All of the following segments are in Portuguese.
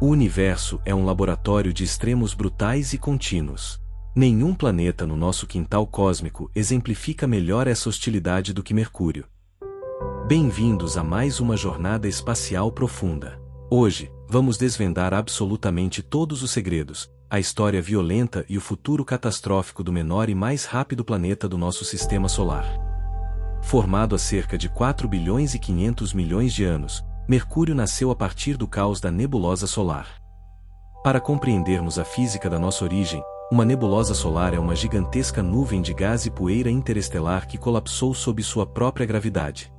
O universo é um laboratório de extremos brutais e contínuos. Nenhum planeta no nosso quintal cósmico exemplifica melhor essa hostilidade do que Mercúrio. Bem-vindos a mais uma jornada espacial profunda. Hoje, vamos desvendar absolutamente todos os segredos, a história violenta e o futuro catastrófico do menor e mais rápido planeta do nosso sistema solar. Formado há cerca de 4 bilhões e 500 milhões de anos, Mercúrio nasceu a partir do caos da nebulosa solar. Para compreendermos a física da nossa origem, uma nebulosa solar é uma gigantesca nuvem de gás e poeira interestelar que colapsou sob sua própria gravidade.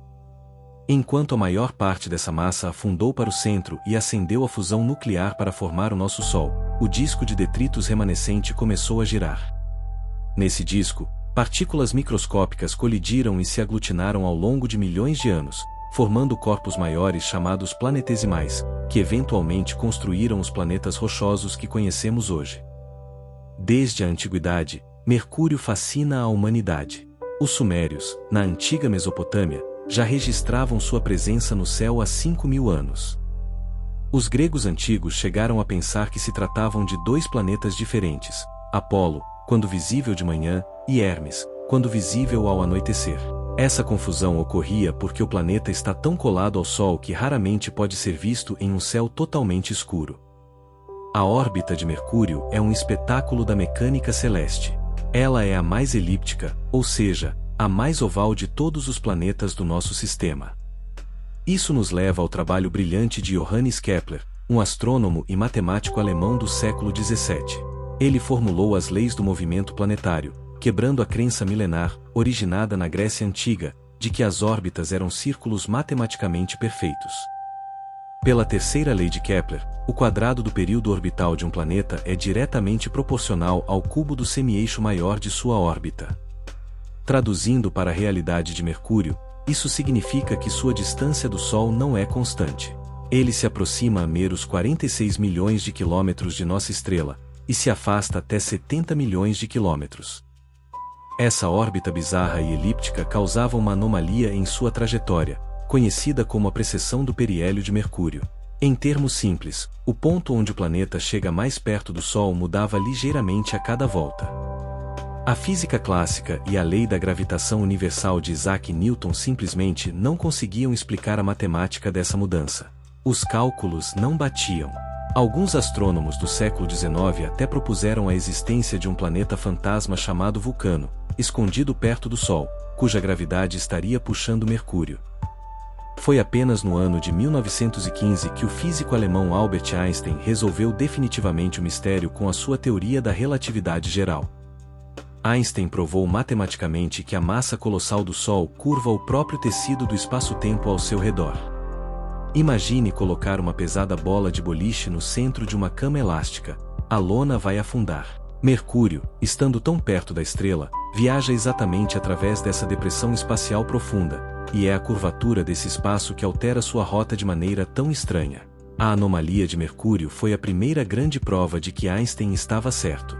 Enquanto a maior parte dessa massa afundou para o centro e acendeu a fusão nuclear para formar o nosso Sol, o disco de detritos remanescente começou a girar. Nesse disco, partículas microscópicas colidiram e se aglutinaram ao longo de milhões de anos, formando corpos maiores chamados planetesimais, que eventualmente construíram os planetas rochosos que conhecemos hoje. Desde a antiguidade, Mercúrio fascina a humanidade. Os sumérios, na antiga Mesopotâmia, já registravam sua presença no céu há 5.000 anos. Os gregos antigos chegaram a pensar que se tratavam de dois planetas diferentes, Apolo, quando visível de manhã, e Hermes, quando visível ao anoitecer. Essa confusão ocorria porque o planeta está tão colado ao Sol que raramente pode ser visto em um céu totalmente escuro. A órbita de Mercúrio é um espetáculo da mecânica celeste. Ela é a mais elíptica, ou seja, a mais oval de todos os planetas do nosso sistema. Isso nos leva ao trabalho brilhante de Johannes Kepler, um astrônomo e matemático alemão do século XVII. Ele formulou as leis do movimento planetário, quebrando a crença milenar, originada na Grécia Antiga, de que as órbitas eram círculos matematicamente perfeitos. Pela terceira lei de Kepler, o quadrado do período orbital de um planeta é diretamente proporcional ao cubo do semi-eixo maior de sua órbita. Traduzindo para a realidade de Mercúrio, isso significa que sua distância do Sol não é constante. Ele se aproxima a meros 46 milhões de quilômetros de nossa estrela, e se afasta até 70 milhões de quilômetros. Essa órbita bizarra e elíptica causava uma anomalia em sua trajetória, conhecida como a precessão do periélio de Mercúrio. Em termos simples, o ponto onde o planeta chega mais perto do Sol mudava ligeiramente a cada volta. A física clássica e a lei da gravitação universal de Isaac Newton simplesmente não conseguiam explicar a matemática dessa mudança. Os cálculos não batiam. Alguns astrônomos do século XIX até propuseram a existência de um planeta fantasma chamado Vulcano, escondido perto do Sol, cuja gravidade estaria puxando Mercúrio. Foi apenas no ano de 1915 que o físico alemão Albert Einstein resolveu definitivamente o mistério com a sua teoria da relatividade geral. Einstein provou matematicamente que a massa colossal do Sol curva o próprio tecido do espaço-tempo ao seu redor. Imagine colocar uma pesada bola de boliche no centro de uma cama elástica. A lona vai afundar. Mercúrio, estando tão perto da estrela, viaja exatamente através dessa depressão espacial profunda, e é a curvatura desse espaço que altera sua rota de maneira tão estranha. A anomalia de Mercúrio foi a primeira grande prova de que Einstein estava certo.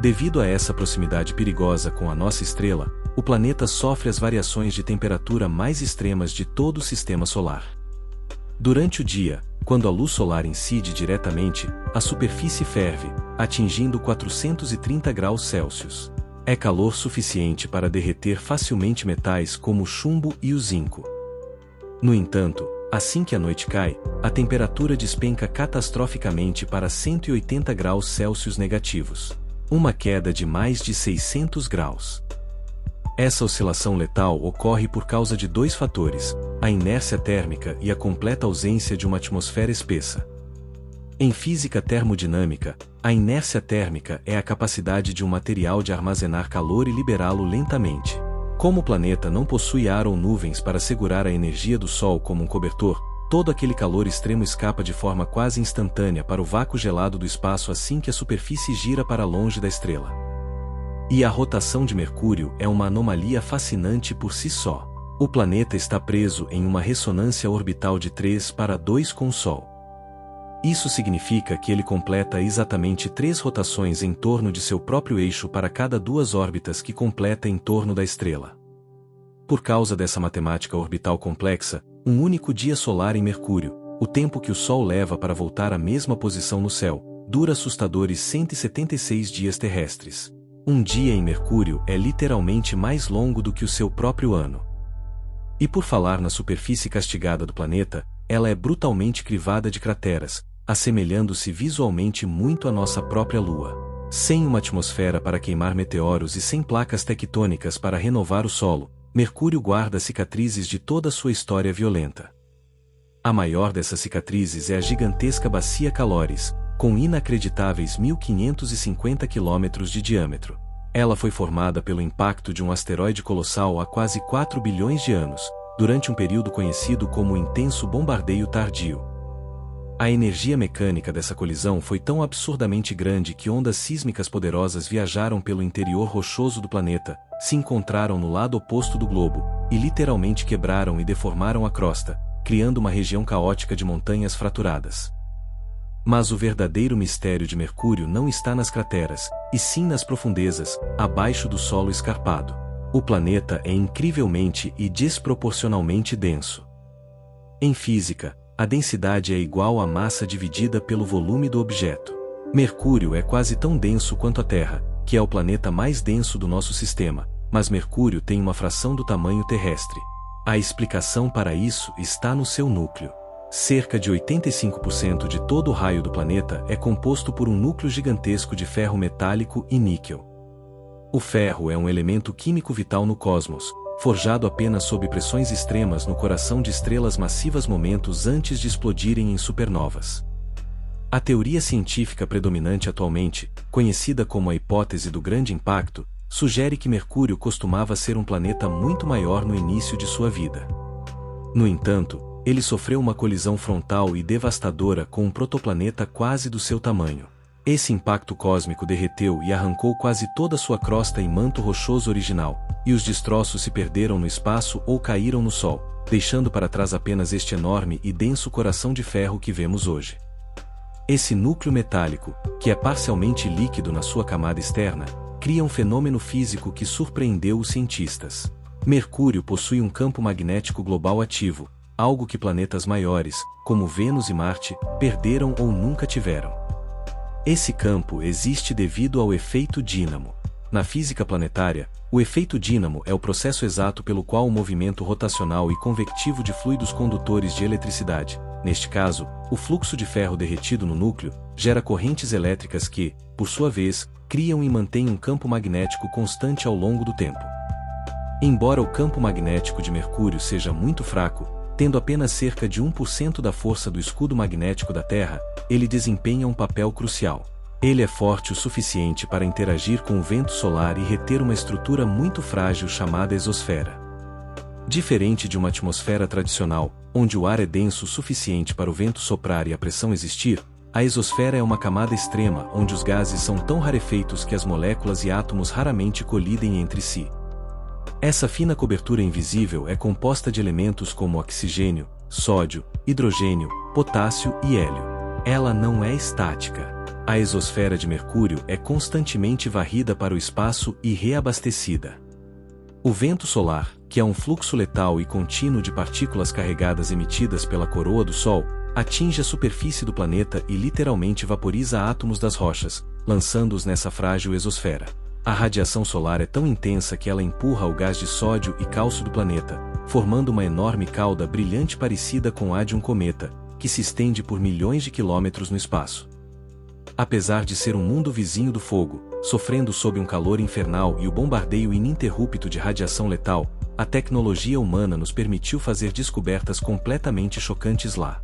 Devido a essa proximidade perigosa com a nossa estrela, o planeta sofre as variações de temperatura mais extremas de todo o sistema solar. Durante o dia, quando a luz solar incide diretamente, a superfície ferve, atingindo 430 graus Celsius. É calor suficiente para derreter facilmente metais como o chumbo e o zinco. No entanto, assim que a noite cai, a temperatura despenca catastroficamente para 180 graus Celsius negativos. Uma queda de mais de 600 graus. Essa oscilação letal ocorre por causa de dois fatores, a inércia térmica e a completa ausência de uma atmosfera espessa. Em física termodinâmica, a inércia térmica é a capacidade de um material de armazenar calor e liberá-lo lentamente. Como o planeta não possui ar ou nuvens para segurar a energia do Sol como um cobertor, todo aquele calor extremo escapa de forma quase instantânea para o vácuo gelado do espaço assim que a superfície gira para longe da estrela. E a rotação de Mercúrio é uma anomalia fascinante por si só. O planeta está preso em uma ressonância orbital de 3:2 com o Sol. Isso significa que ele completa exatamente 3 rotações em torno de seu próprio eixo para cada 2 órbitas que completa em torno da estrela. Por causa dessa matemática orbital complexa, um único dia solar em Mercúrio, O tempo que o Sol leva para voltar à mesma posição no céu dura assustadores 176 dias terrestres. Um dia em Mercúrio é literalmente mais longo do que o seu próprio ano. E por falar na superfície castigada do planeta, ela é brutalmente crivada de crateras, assemelhando-se visualmente muito à nossa própria Lua. Sem uma atmosfera para queimar meteoros e sem placas tectônicas para renovar o solo, Mercúrio guarda cicatrizes de toda a sua história violenta. A maior dessas cicatrizes é a gigantesca Bacia Caloris, com inacreditáveis 1.550 quilômetros de diâmetro. Ela foi formada pelo impacto de um asteroide colossal há quase 4 bilhões de anos, durante um período conhecido como o intenso bombardeio tardio. A energia mecânica dessa colisão foi tão absurdamente grande que ondas sísmicas poderosas viajaram pelo interior rochoso do planeta, se encontraram no lado oposto do globo, e literalmente quebraram e deformaram a crosta, criando uma região caótica de montanhas fraturadas. Mas o verdadeiro mistério de Mercúrio não está nas crateras, e sim nas profundezas, abaixo do solo escarpado. O planeta é incrivelmente e desproporcionalmente denso. Em física, a densidade é igual à massa dividida pelo volume do objeto. Mercúrio é quase tão denso quanto a Terra, que é o planeta mais denso do nosso sistema, mas Mercúrio tem uma fração do tamanho terrestre. A explicação para isso está no seu núcleo. Cerca de 85% de todo o raio do planeta é composto por um núcleo gigantesco de ferro metálico e níquel. O ferro é um elemento químico vital no cosmos, forjado apenas sob pressões extremas no coração de estrelas massivas momentos antes de explodirem em supernovas. A teoria científica predominante atualmente, conhecida como a hipótese do grande impacto, sugere que Mercúrio costumava ser um planeta muito maior no início de sua vida. No entanto, ele sofreu uma colisão frontal e devastadora com um protoplaneta quase do seu tamanho. Esse impacto cósmico derreteu e arrancou quase toda sua crosta e manto rochoso original, e os destroços se perderam no espaço ou caíram no Sol, deixando para trás apenas este enorme e denso coração de ferro que vemos hoje. Esse núcleo metálico, que é parcialmente líquido na sua camada externa, cria um fenômeno físico que surpreendeu os cientistas. Mercúrio possui um campo magnético global ativo, algo que planetas maiores, como Vênus e Marte, perderam ou nunca tiveram. Esse campo existe devido ao efeito dínamo. Na física planetária, o efeito dínamo é o processo exato pelo qual o movimento rotacional e convectivo de fluidos condutores de eletricidade, neste caso, o fluxo de ferro derretido no núcleo, gera correntes elétricas que, por sua vez, criam e mantêm um campo magnético constante ao longo do tempo. Embora o campo magnético de Mercúrio seja muito fraco, tendo apenas cerca de 1% da força do escudo magnético da Terra, ele desempenha um papel crucial. Ele é forte o suficiente para interagir com o vento solar e reter uma estrutura muito frágil chamada exosfera. Diferente de uma atmosfera tradicional, onde o ar é denso o suficiente para o vento soprar e a pressão existir, a exosfera é uma camada extrema onde os gases são tão rarefeitos que as moléculas e átomos raramente colidem entre si. Essa fina cobertura invisível é composta de elementos como oxigênio, sódio, hidrogênio, potássio e hélio. Ela não é estática. A exosfera de Mercúrio é constantemente varrida para o espaço e reabastecida. O vento solar, que é um fluxo letal e contínuo de partículas carregadas emitidas pela coroa do Sol, atinge a superfície do planeta e literalmente vaporiza átomos das rochas, lançando-os nessa frágil exosfera. A radiação solar é tão intensa que ela empurra o gás de sódio e cálcio do planeta, formando uma enorme cauda brilhante parecida com a de um cometa, que se estende por milhões de quilômetros no espaço. Apesar de ser um mundo vizinho do fogo, sofrendo sob um calor infernal e o bombardeio ininterrupto de radiação letal, a tecnologia humana nos permitiu fazer descobertas completamente chocantes lá.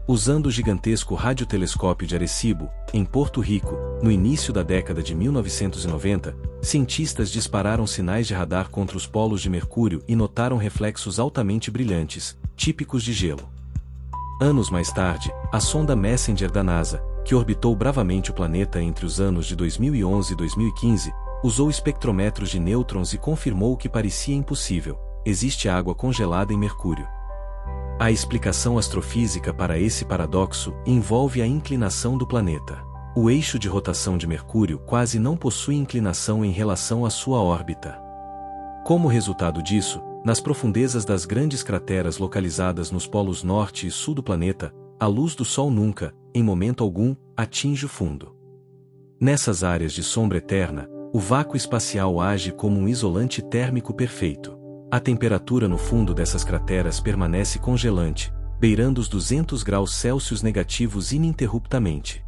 Usando o gigantesco radiotelescópio de Arecibo, em Porto Rico, no início da década de 1990, cientistas dispararam sinais de radar contra os polos de Mercúrio e notaram reflexos altamente brilhantes, típicos de gelo. Anos mais tarde, a sonda Messenger da NASA, que orbitou bravamente o planeta entre os anos de 2011 e 2015, usou espectrometros de nêutrons e confirmou o que parecia impossível: existe água congelada em Mercúrio. A explicação astrofísica para esse paradoxo envolve a inclinação do planeta. O eixo de rotação de Mercúrio quase não possui inclinação em relação à sua órbita. Como resultado disso, nas profundezas das grandes crateras localizadas nos polos norte e sul do planeta, a luz do Sol nunca, em momento algum, atinge o fundo. Nessas áreas de sombra eterna, o vácuo espacial age como um isolante térmico perfeito. A temperatura no fundo dessas crateras permanece congelante, beirando os 200 graus Celsius negativos ininterruptamente.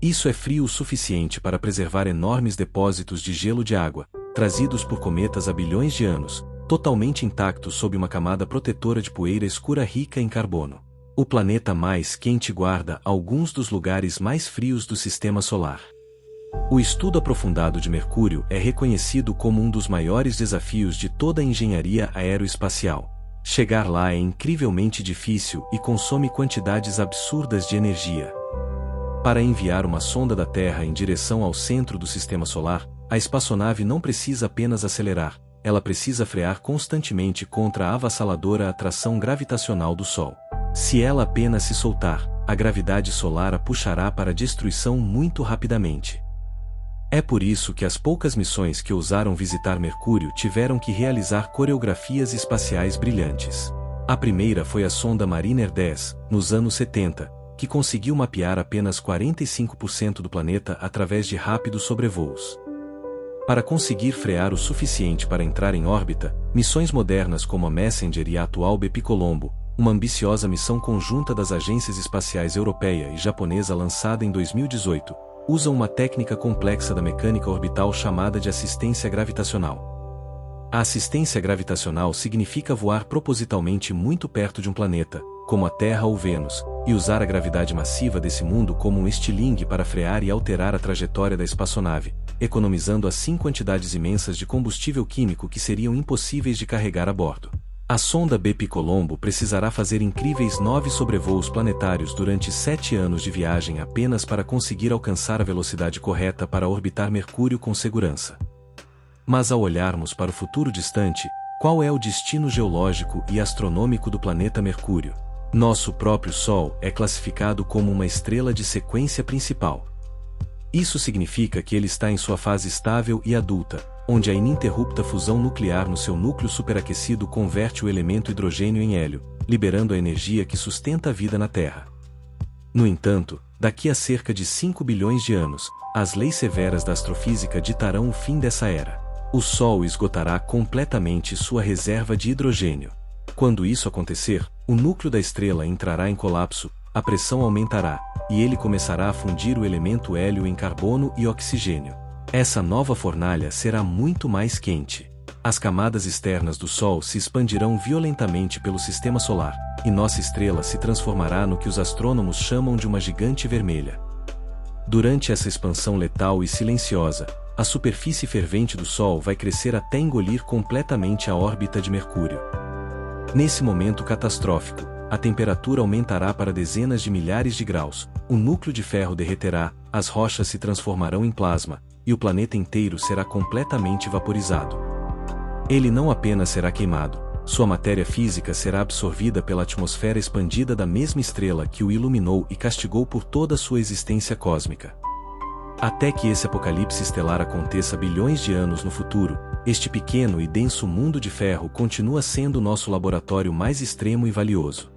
Isso é frio o suficiente para preservar enormes depósitos de gelo de água, trazidos por cometas há bilhões de anos, totalmente intactos sob uma camada protetora de poeira escura rica em carbono. O planeta mais quente guarda alguns dos lugares mais frios do Sistema Solar. O estudo aprofundado de Mercúrio é reconhecido como um dos maiores desafios de toda a engenharia aeroespacial. Chegar lá é incrivelmente difícil e consome quantidades absurdas de energia. Para enviar uma sonda da Terra em direção ao centro do Sistema Solar, a espaçonave não precisa apenas acelerar, ela precisa frear constantemente contra a avassaladora atração gravitacional do Sol. Se ela apenas se soltar, a gravidade solar a puxará para a destruição muito rapidamente. É por isso que as poucas missões que ousaram visitar Mercúrio tiveram que realizar coreografias espaciais brilhantes. A primeira foi a sonda Mariner 10, nos anos 70, que conseguiu mapear apenas 45% do planeta através de rápidos sobrevoos. Para conseguir frear o suficiente para entrar em órbita, missões modernas como a Messenger e a atual Bepicolombo, uma ambiciosa missão conjunta das agências espaciais europeia e japonesa lançada em 2018, usam uma técnica complexa da mecânica orbital chamada de assistência gravitacional. A assistência gravitacional significa voar propositalmente muito perto de um planeta, como a Terra ou Vênus, e usar a gravidade massiva desse mundo como um estilingue para frear e alterar a trajetória da espaçonave, economizando assim quantidades imensas de combustível químico que seriam impossíveis de carregar a bordo. A sonda Bepicolombo precisará fazer incríveis 9 sobrevoos planetários durante 7 anos de viagem apenas para conseguir alcançar a velocidade correta para orbitar Mercúrio com segurança. Mas ao olharmos para o futuro distante, qual é o destino geológico e astronômico do planeta Mercúrio? Nosso próprio Sol é classificado como uma estrela de sequência principal. Isso significa que ele está em sua fase estável e adulta, onde a ininterrupta fusão nuclear no seu núcleo superaquecido converte o elemento hidrogênio em hélio, liberando a energia que sustenta a vida na Terra. No entanto, daqui a cerca de 5 bilhões de anos, as leis severas da astrofísica ditarão o fim dessa era. O Sol esgotará completamente sua reserva de hidrogênio. Quando isso acontecer, o núcleo da estrela entrará em colapso, a pressão aumentará, e ele começará a fundir o elemento hélio em carbono e oxigênio. Essa nova fornalha será muito mais quente. As camadas externas do Sol se expandirão violentamente pelo Sistema Solar, e nossa estrela se transformará no que os astrônomos chamam de uma gigante vermelha. Durante essa expansão letal e silenciosa, a superfície fervente do Sol vai crescer até engolir completamente a órbita de Mercúrio. Nesse momento catastrófico, a temperatura aumentará para dezenas de milhares de graus, o núcleo de ferro derreterá, as rochas se transformarão em plasma, e o planeta inteiro será completamente vaporizado. Ele não apenas será queimado, sua matéria física será absorvida pela atmosfera expandida da mesma estrela que o iluminou e castigou por toda a sua existência cósmica. Até que esse apocalipse estelar aconteça bilhões de anos no futuro, este pequeno e denso mundo de ferro continua sendo nosso laboratório mais extremo e valioso.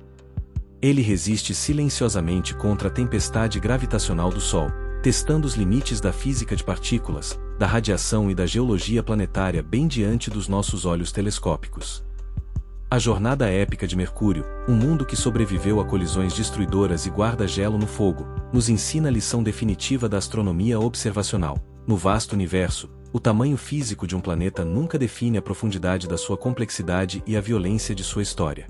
Ele resiste silenciosamente contra a tempestade gravitacional do Sol, testando os limites da física de partículas, da radiação e da geologia planetária bem diante dos nossos olhos telescópicos. A jornada épica de Mercúrio, um mundo que sobreviveu a colisões destruidoras e guarda gelo no fogo, nos ensina a lição definitiva da astronomia observacional. No vasto universo, o tamanho físico de um planeta nunca define a profundidade da sua complexidade e a violência de sua história.